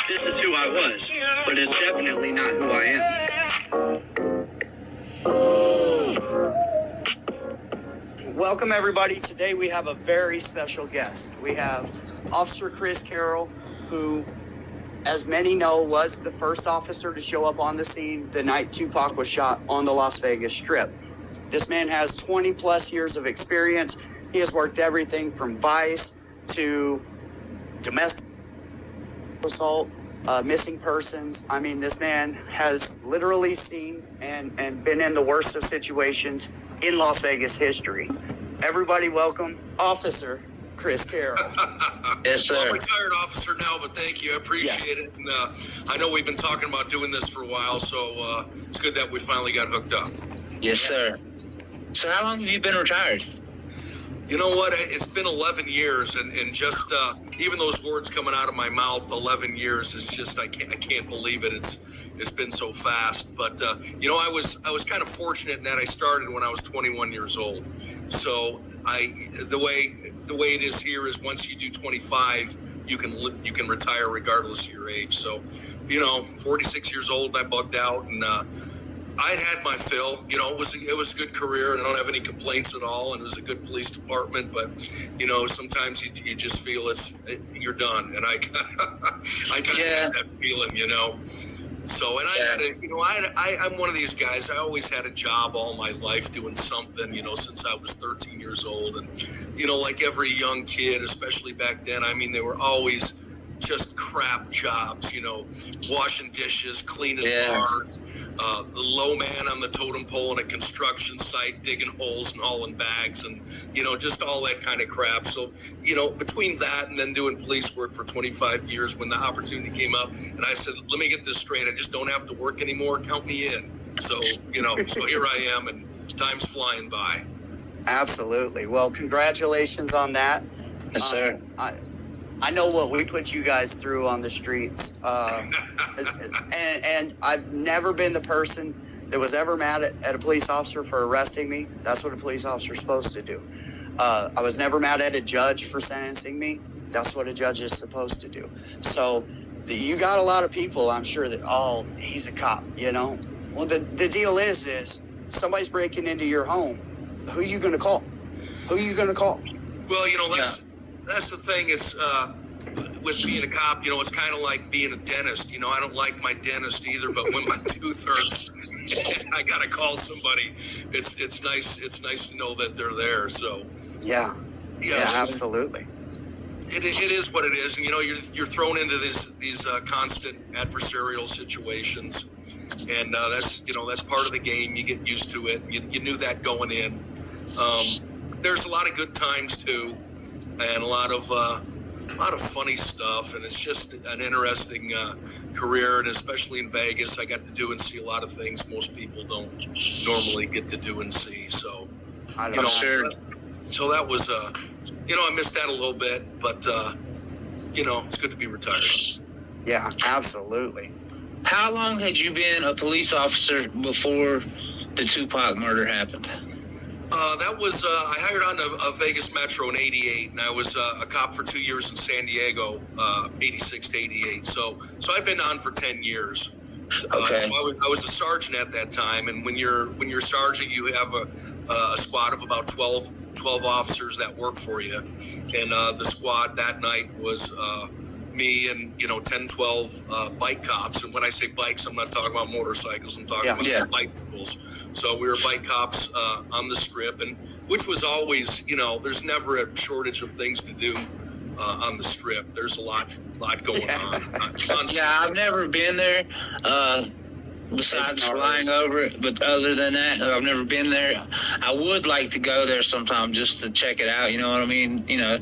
This is who I was, but it's definitely not who I am. Welcome, everybody. Today we have a very special guest. We have Officer Chris Carroll, who, as many know, was the first officer to show up on the scene the night Tupac was shot on the Las Vegas Strip. This man has 20 plus years of experience. He has worked everything from vice to domestic assault, missing persons. I mean, this man has literally seen and been in the worst of situations in Las Vegas history. Everybody welcome Officer Chris Carroll. Yes, sir. Well, I'm a retired officer now, but thank you. I appreciate it. And I know we've been talking about doing this for a while, so it's good that we finally got hooked up. Yes, sir. So how long have you been retired? You know what? It's been 11 years, and just even those words coming out of my mouth, 11 years, is just I can't believe it. It's been so fast. But you know, I was kind of fortunate in that I started when I was 21 years old. So the way it is here is once you do 25, you can retire regardless of your age. So, you know, 46 years old, I bugged out, and I'd had my fill. You know, it was a good career, and I don't have any complaints at all. And it was a good police department, but you know, sometimes you just feel you're done. And I kind of had that feeling, you know. So, and I had I'm one of these guys. I always had a job all my life doing something, you know, since I was 13 years old. And, you know, like every young kid, especially back then, I mean, they were always just crap jobs, you know, washing dishes, cleaning bars, the low man on the totem pole on a construction site, digging holes and hauling bags, and, you know, just all that kind of crap. So, you know, between that and then doing police work for 25 years, when the opportunity came up, and I said, let me get this straight, I just don't have to work anymore, count me in. So, you know, so here I am, and time's flying by. Absolutely. Well, congratulations on that. Yes, sir. I know what we put you guys through on the streets, and I've never been the person that was ever mad at a police officer for arresting me. That's what a police officer is supposed to do. I was never mad at a judge for sentencing me. That's what a judge is supposed to do. So you got a lot of people, I'm sure, that, oh, he's a cop, you know. Well, the deal is somebody's breaking into your home. Who are you going to call? Well, you know, that's the thing. It's with being a cop, you know, it's kind of like being a dentist. You know, I don't like my dentist either, but when my tooth hurts and I gotta call somebody, it's nice to know that they're there. So yeah, absolutely. It is what it is, and you know, you're thrown into these constant adversarial situations, and that's part of the game. You get used to it. You knew that going in. There's a lot of good times too, and a lot of funny stuff, and it's just an interesting career, and especially in Vegas, I got to do and see a lot of things most people don't normally get to do and see. So, so that was you know, I missed that a little bit, but you know, it's good to be retired. Yeah, absolutely. How long had you been a police officer before the Tupac murder happened? That was, I hired on a Vegas Metro in 88, and I was a cop for 2 years in San Diego, 86 to 88. So I've been on for 10 years. Okay. So I was a sergeant at that time, and when you're sergeant, you have a squad of about 12 officers that work for you. And the squad that night was me and, you know, 10, 12 bike cops. And when I say bikes, I'm not talking about motorcycles, I'm talking about bicycles. So we were bike cops on the strip, and which was always, you know, there's never a shortage of things to do on the strip. There's a lot going on. Yeah, I've never been there, besides flying over it. But other than that, I've never been there. I would like to go there sometime just to check it out. You know what I mean? You know,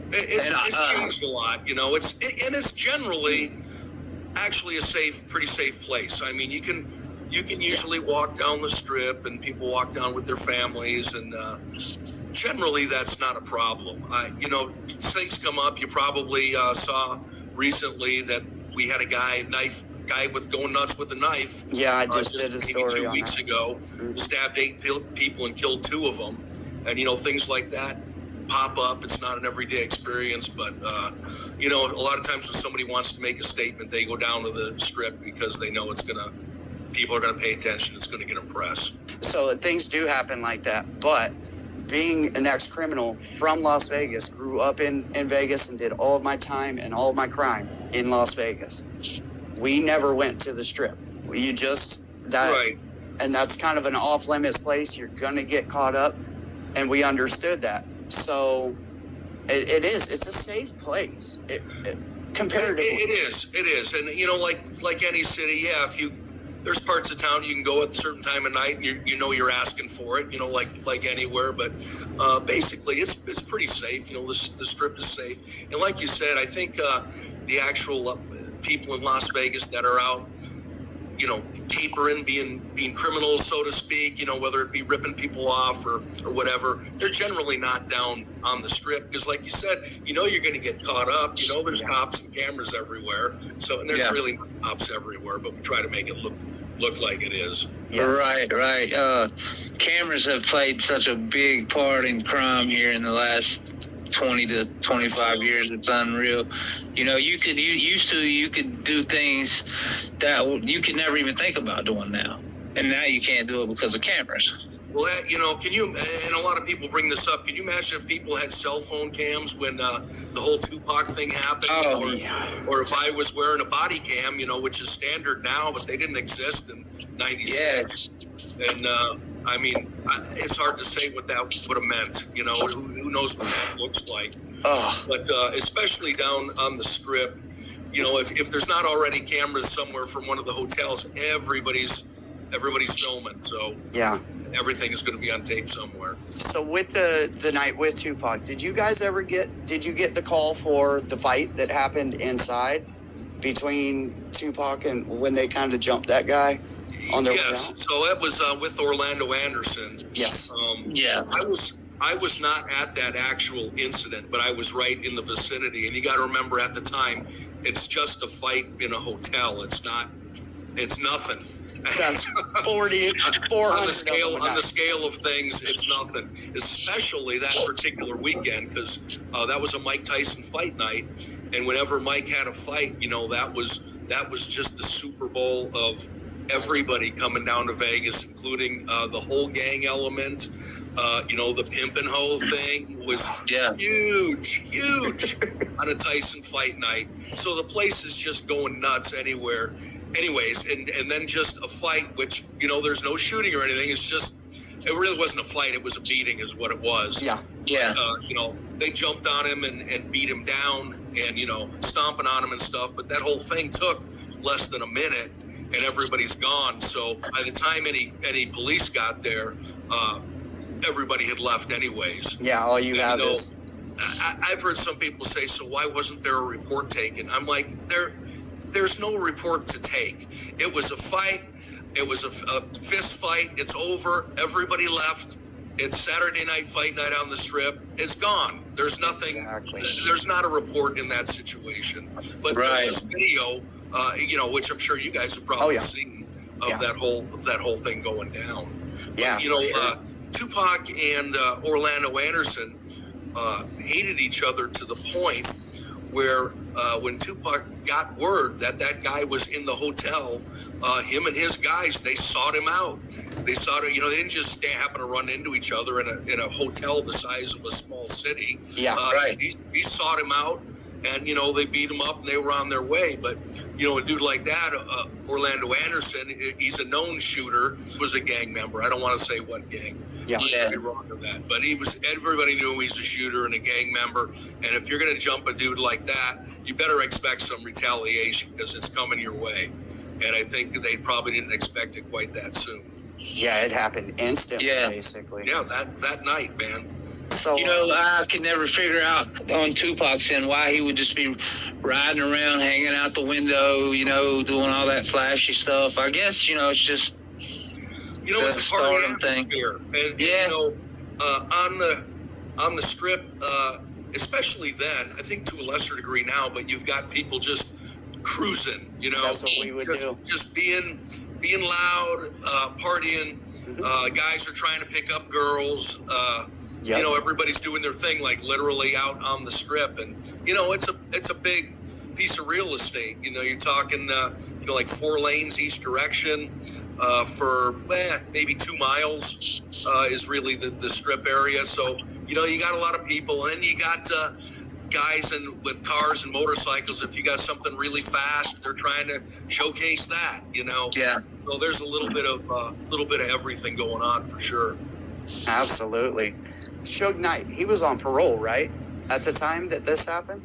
It's changed a lot, you know. It's generally actually a pretty safe place. I mean, you can usually walk down the strip, and people walk down with their families, and generally that's not a problem. You know, things come up. You probably saw recently that we had a guy with going nuts with a knife. Yeah, I just did a story 2 weeks ago. Stabbed 8 people and killed 2 of them, and you know, things like that. pop up. It's not an everyday experience, but you know, a lot of times when somebody wants to make a statement, they go down to the Strip because they know people are gonna pay attention. It's gonna get them press. So things do happen like that, but being an ex-criminal from Las Vegas, grew up in Vegas and did all of my time and all of my crime in Las Vegas. We never went to the Strip. Right. And that's kind of an off-limits place. You're going to get caught up, and we understood that. So it's a safe place. Comparatively. It is. And, you know, like any city, yeah, there's parts of town you can go at a certain time of night and you know you're asking for it, you know, like anywhere. But basically, it's pretty safe. You know, the Strip is safe. And like you said, I think the actual people in Las Vegas that are out, you know, capering, being criminals, so to speak, you know, whether it be ripping people off or whatever, they're generally not down on the Strip because, like you said, you know, you're going to get caught up. You know, there's cops and cameras everywhere. So, and there's really not cops everywhere, but we try to make it look like it is. Yes. Right. Cameras have played such a big part in crime here in the last 20 to 25 years. It's unreal. You know, you could do things that you could never even think about doing now, and now you can't do it because of cameras. Well, you know, and a lot of people bring this up, can you imagine if people had cell phone cams when the whole Tupac thing happened? Or if I was wearing a body cam, you know, which is standard now, but they didn't exist in 96. Yes. And, I mean, it's hard to say what that would have meant, you know, who knows what that looks like. But especially down on the Strip, you know, if there's not already cameras somewhere from one of the hotels, everybody's filming. So Yeah. everything is going to be on tape somewhere. So with the night with Tupac, did you guys ever get the call for the fight that happened inside between Tupac and when they kind of jumped that guy on their way out? So that was with Orlando Anderson. Yes. I was not at that actual incident, but I was right in the vicinity. And you got to remember, at the time, it's just a fight in a hotel. It's nothing. That's 400 on the scale of things, it's nothing. Especially that particular weekend, because that was a Mike Tyson fight night, and whenever Mike had a fight, you know, that was just the Super Bowl of everybody coming down to Vegas, including the whole gang element. You know, the pimp and hoe thing was huge on a Tyson fight night. So the place is just going nuts anyways, and then just a fight, which, you know, there's no shooting or anything. It really wasn't a fight. It was a beating is what it was. Yeah. You know, they jumped on him and beat him down and, you know, stomping on him and stuff. But that whole thing took less than a minute and everybody's gone. So by the time any police got there, everybody had left anyways. Yeah, all you have is... I've heard some people say, so why wasn't there a report taken? I'm like, there's no report to take. It was a fight. It was a fist fight. It's over. Everybody left. It's Saturday night fight night on the Strip. It's gone. There's nothing. Exactly. There's not a report in that situation. But this video, you know, which I'm sure you guys have probably seen of that whole thing going down. Yeah. But, you know, Tupac and Orlando Anderson hated each other to the point where when Tupac got word that guy was in the hotel, him and his guys, they sought him out. They didn't just happen to run into each other in a hotel the size of a small city. Yeah, He sought him out, and, you know, they beat him up and they were on their way. But, you know, a dude like that, Orlando Anderson, he's a known shooter, was a gang member. I don't want to say what gang. Yeah. I'd be wrong with that. But everybody knew he's a shooter and a gang member. And if you're going to jump a dude like that, you better expect some retaliation because it's coming your way. And I think they probably didn't expect it quite that soon. Yeah, it happened instantly, basically. Yeah, that night, man. So, you know, I could never figure out on Tupac's end why he would just be riding around, hanging out the window, you know, doing all that flashy stuff. I guess, you know, it's just... You know, it's a part of the atmosphere. And, you know, on the Strip, especially then, I think to a lesser degree now, but you've got people just cruising, you know. That's what we would do. Just being loud, partying. Guys are trying to pick up girls. Yep. You know, everybody's doing their thing, like literally out on the strip, and you know, it's a big piece of real estate. You know, you're talking, you know, like 4 lanes each direction for maybe 2 miles is really the strip area. So you know, you got a lot of people, and you got guys with cars and motorcycles. If you got something really fast, they're trying to showcase that. You know, Yeah. So there's a little bit of everything going on for sure. Absolutely. Suge Knight, he was on parole, right? At the time that this happened?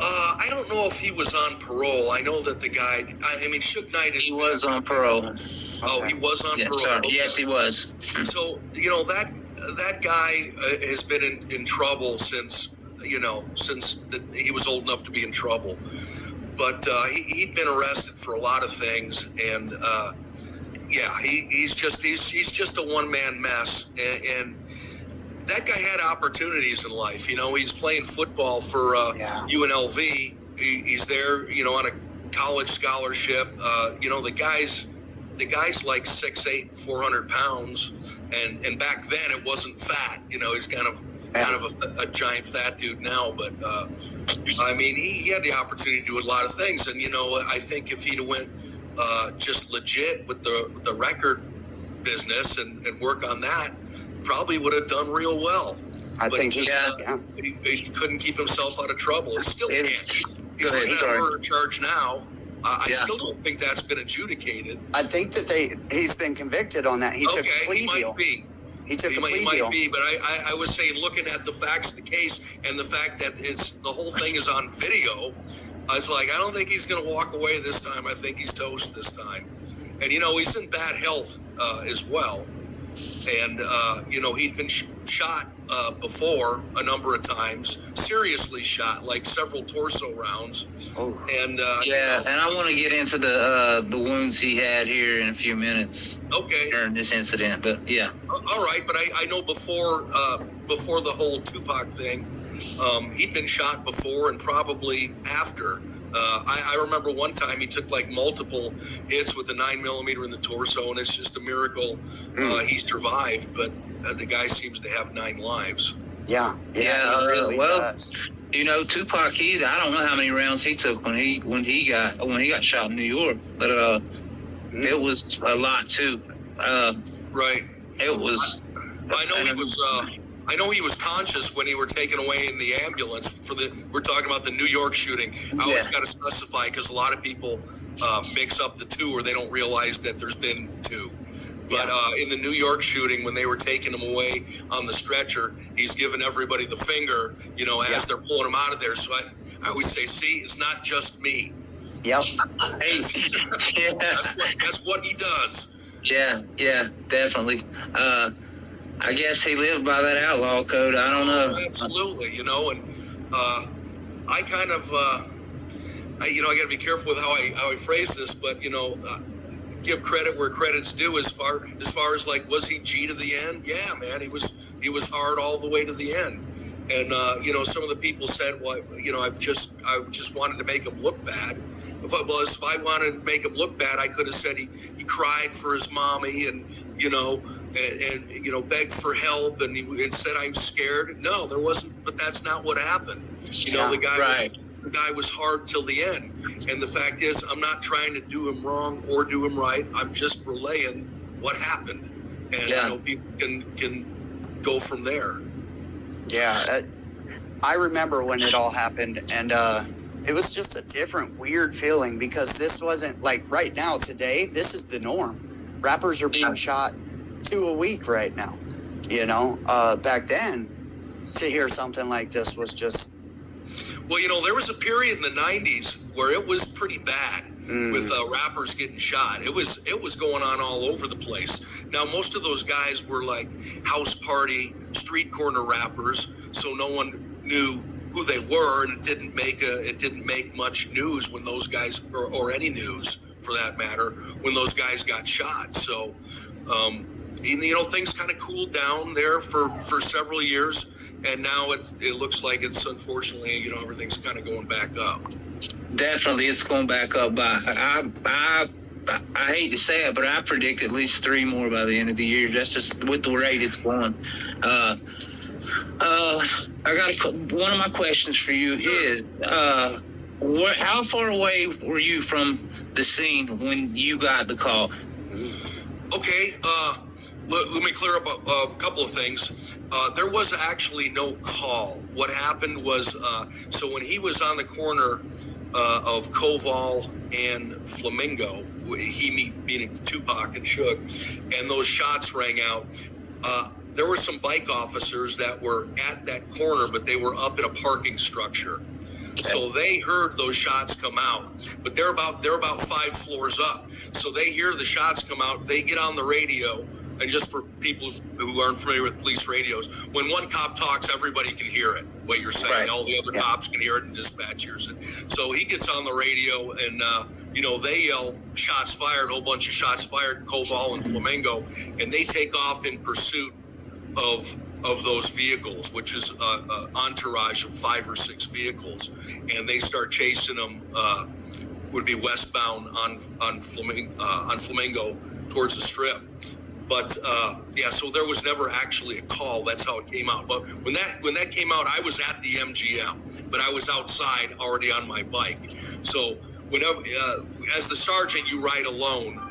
I don't know if he was on parole. I know that the guy, I mean, Suge Knight is... He was on parole. Oh, he was on Yes, parole. sir. Okay. Yes, he was. So, you know, that guy has been in trouble since, you know, he was old enough to be in trouble. But he'd been arrested for a lot of things, and yeah, he's just a one-man mess, and that guy had opportunities in life. You know, he's playing football for UNLV. He's there, you know, on a college scholarship. You know, the guy's like 6'8", 400 pounds, and back then it wasn't fat. You know, he's kind of a giant fat dude now. But I mean, he had the opportunity to do a lot of things, and you know, I think if he'd have went just legit with the record business and work on that, probably would have done real well. I think he couldn't keep himself out of trouble. He still can't. He's in a murder charge now. I still don't think that's been adjudicated. I think that he's been convicted on that. He took a plea deal. He took a plea deal. He might be, but I was saying, looking at the facts of the case and the fact that the whole thing is on video, I was like, I don't think he's going to walk away this time. I think he's toast this time. And, you know, he's in bad health as well. And, you know, he'd been shot before a number of times, seriously shot, like several torso rounds. Oh. And and I want to get into the wounds he had here in a few minutes. Okay. During this incident, but yeah. All right, but I know before the whole Tupac thing, he'd been shot before and probably after. I remember one time he took like multiple hits with a 9mm in the torso, and it's just a miracle he survived. But the guy seems to have 9 lives. Yeah, he really does. You know, Tupac, I don't know how many rounds he took when he got shot in New York, but it was a lot too. Right. It was. I know he was conscious when he were taken away in the ambulance we're talking about the New York shooting. I always got to specify, because a lot of people mix up the two, or they don't realize that there's been 2. But in the New York shooting, when they were taking him away on the stretcher, he's giving everybody the finger, you know, as they're pulling him out of there. So I always say, see, it's not just me. Yep. That's what he does. Yeah, definitely. I guess he lived by that outlaw code. I don't know. Absolutely, you know, and I kind of, you know, I got to be careful with how I phrase this, but you know, give credit where credit's due. As far as like, was he G to the end? Yeah, man, he was hard all the way to the end. And you know, some of the people said, well, you know, I just wanted to make him look bad. If I wanted to make him look bad, I could have said he cried for his mommy, and you know, and you know, begged for help, and said, I'm scared. No, there wasn't. But that's not what happened. You know, the guy was hard till the end. And the fact is, I'm not trying to do him wrong or do him right. I'm just relaying what happened, and you know, people can go from there. Yeah, I remember when it all happened, and it was just a different, weird feeling, because this wasn't like right now, today, this is the norm. Rappers are being shot 2 a week right now. You know, back then, to hear something like this was just... Well, you know, there was a period in the 90s where it was pretty bad with rappers getting shot. It was going on all over the place. Now, most of those guys were like house party, street corner rappers, so no one knew who they were, and it didn't make much news when those guys, or any news for that matter, when those guys got shot. So, you know, things kind of cooled down there for several years, and now it looks like it's, unfortunately, you know, everything's kind of going back up. Definitely, it's going back up. I hate to say it, but I predict at least 3 more by the end of the year. That's just with the rate it's going. one of my questions for you is, how far away were you from the scene when you got the call? Okay, let me clear up a couple of things. There was actually no call. What happened was, so when he was on the corner of Koval and Flamingo, he meaning Tupac and Suge, and those shots rang out. There were some bike officers that were at that corner, but they were up in a parking structure. So they heard those shots come out, but they're about 5 floors up. So they hear the shots come out. They get on the radio, and just for people who aren't familiar with police radios, when one cop talks, everybody can hear it. What you're saying, Right. all the other cops can hear it, and dispatch hears it. So he gets on the radio, and they yell shots fired, a whole bunch of shots fired, Koval and Flamingo, and they take off in pursuit of those vehicles, which is an entourage of 5 or 6 vehicles, and they start chasing them. Would be westbound on Flamingo towards the Strip. But so there was never actually a call. That's how it came out. But when that came out, I was at the MGM, but I was outside already on my bike. So whenever, as the sergeant, you ride alone.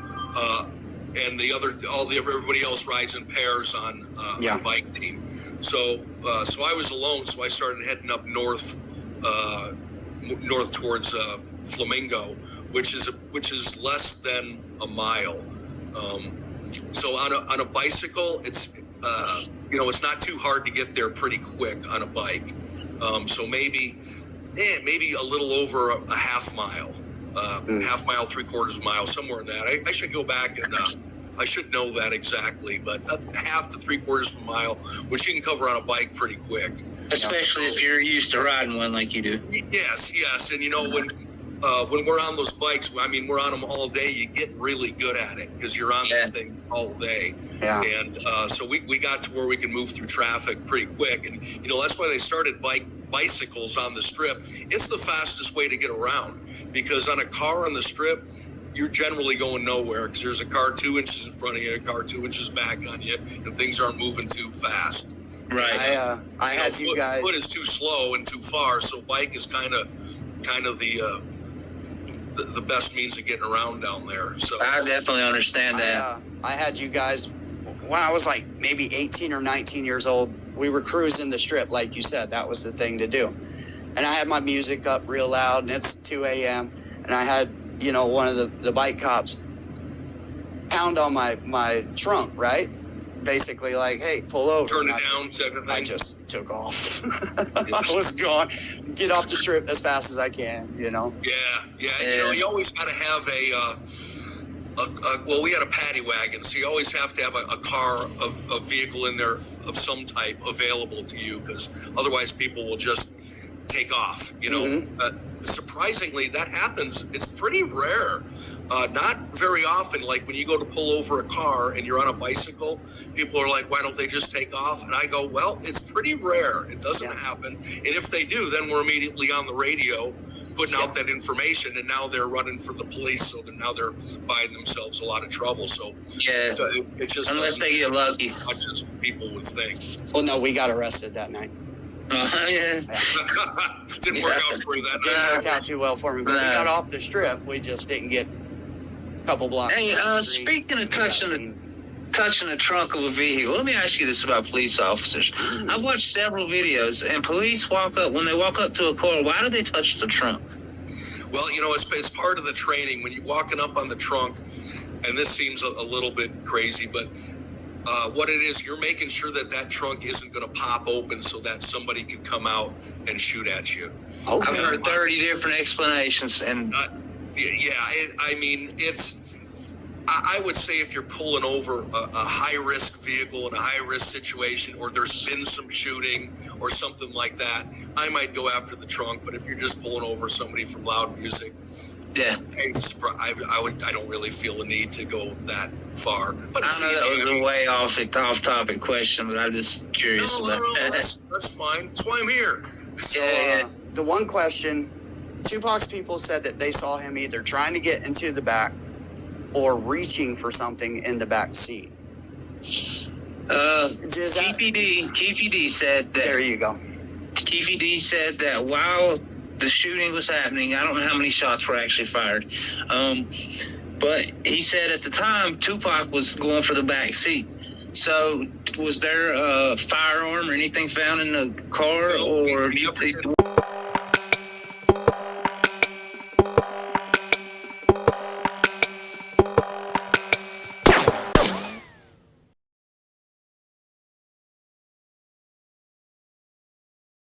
And everybody else rides in pairs on my bike team. So I was alone. So I started heading up north towards Flamingo, which is less than a mile. So on a bicycle, it's it's not too hard to get there pretty quick on a bike. So maybe a little over a half mile. Half mile, 3/4 mile, somewhere in that. I should go back and I should know that exactly, but half to 3/4 mile, which you can cover on a bike pretty quick. Especially if you're used to riding one like you do. Yes, and when we're on those bikes, I mean, we're on them all day. You get really good at it because you're on that thing all day. Yeah. And so we got to where we can move through traffic pretty quick, and that's why they started bicycles on the Strip. It's the fastest way to get around, because on a car on the Strip, you're generally going nowhere because there's a car 2 inches in front of you, a car 2 inches back on you, and things aren't moving too fast. Right. I had you guys. Foot is too slow and too far, so bike is kind of the best means of getting around down there. So I definitely understand that. I had you guys when I was like maybe 18 or 19 years old. We were cruising the Strip, like you said. That was the thing to do. And I had my music up real loud, and it's 2 a.m. And I had, one of the bike cops pound on my trunk, right? Basically like, hey, pull over. Turn it down, type of thing. I just took off. I was gone. Get off the Strip as fast as I can, Yeah. You always got to have we had a paddy wagon, so you always have to have a car, a vehicle in there of some type available to you, because otherwise people will just take off, Surprisingly, that happens. It's pretty rare. Not very often. Like when you go to pull over a car and you're on a bicycle, people are like, why don't they just take off? And I go, well, it's pretty rare. It doesn't happen. And if they do, then we're immediately on the radio putting out that information, and now they're running for the police, so now they're buying themselves a lot of trouble. So it just unless they get lucky, as much as people would think. Well, no, we got arrested that night. Didn't work out for you that night. Didn't work out too well for me, but we got off the Strip. We just didn't get a couple blocks. Hey, speaking of touching the trunk of a vehicle, let me ask you this about police officers. I've watched several videos, and police when they walk up to a car, why do they touch the trunk? Well, it's part of the training. When you're walking up on the trunk, and this seems a little bit crazy, but what it is, you're making sure that trunk isn't going to pop open so that somebody can come out and shoot at you. Okay. I've heard 30 different explanations, and I would say if you're pulling over a high-risk vehicle in a high-risk situation, or there's been some shooting or something like that, I might go after the trunk. But if you're just pulling over somebody from loud music, I don't really feel a need to go that far. But I know that was a way off-topic question, but I'm just curious about that. That's fine. That's why I'm here. So the one question, Tupac's people said that they saw him either trying to get into the back or reaching for something in the back seat. Does that, Keefy D said that. there you go. Keefy D said that while the shooting was happening, I don't know how many shots were actually fired, but he said at the time Tupac was going for the back seat. So was there a firearm or anything found in the car, No, or we never did.